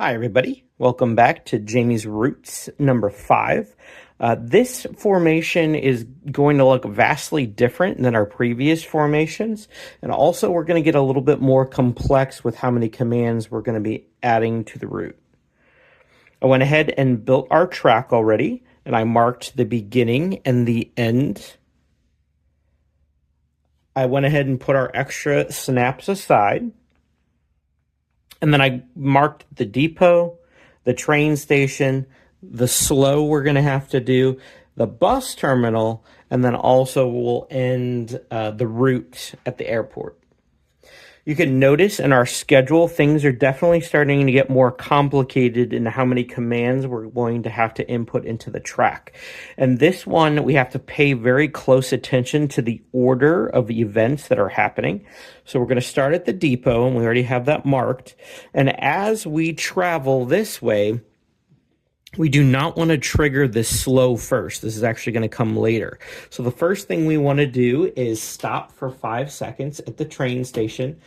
Hi, everybody. Welcome back to Jamie's Roots number 5. This formation is going to look vastly different than our previous formations. And also, we're going to get a little bit more complex with how many commands we're going to be adding to the root. I went ahead and built our track already, and I marked the beginning and the end. I went ahead and put our extra snaps aside. And then I marked the depot, the train station, the slow we're going to have to do, the bus terminal, and then also we'll end the route at the airport. You can notice in our schedule, things are definitely starting to get more complicated in how many commands we're going to have to input into the track. And this one, we have to pay very close attention to the order of events that are happening. So we're going to start at the depot, and we already have that marked. And as we travel this way, we do not want to trigger this slow first. This is actually going to come later. So the first thing we want to do is stop for 5 seconds at the train station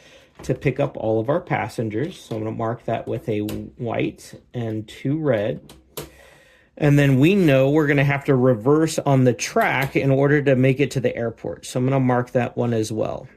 to pick up all of our passengers. So I'm going to mark that with a white and 2 red. And then we know we're going to have to reverse on the track in order to make it to the airport. So I'm going to mark that one as well.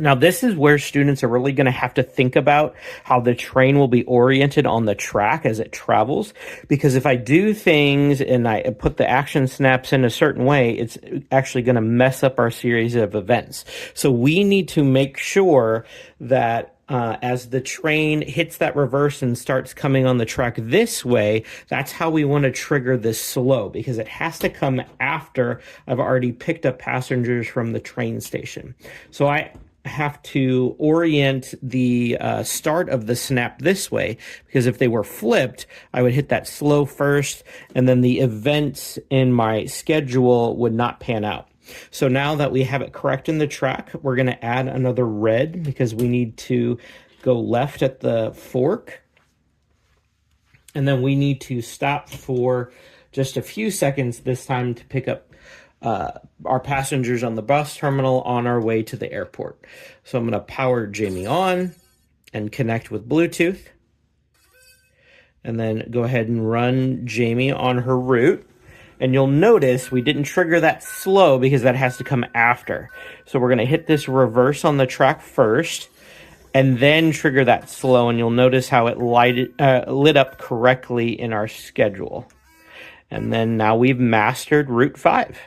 Now, this is where students are really going to have to think about how the train will be oriented on the track as it travels. Because if I do things and I put the action snaps in a certain way, it's actually going to mess up our series of events. So we need to make sure that as the train hits that reverse and starts coming on the track this way, that's how we want to trigger this slow, because it has to come after I've already picked up passengers from the train station. So I have to orient the start of the snap this way, because if they were flipped, I would hit that slow first, and then the events in my schedule would not pan out. So now that we have it correct in the track, we're going to add another red because we need to go left at the fork. And then we need to stop for just a few seconds this time to pick up our passengers on the bus terminal on our way to the airport. So I'm going to power Jamy on and connect with Bluetooth. And then go ahead and run Jamy on her route. And you'll notice we didn't trigger that slow because that has to come after. So we're going to hit this reverse on the track first and then trigger that slow. And you'll notice how it lit up correctly in our schedule. And then now we've mastered Route 5.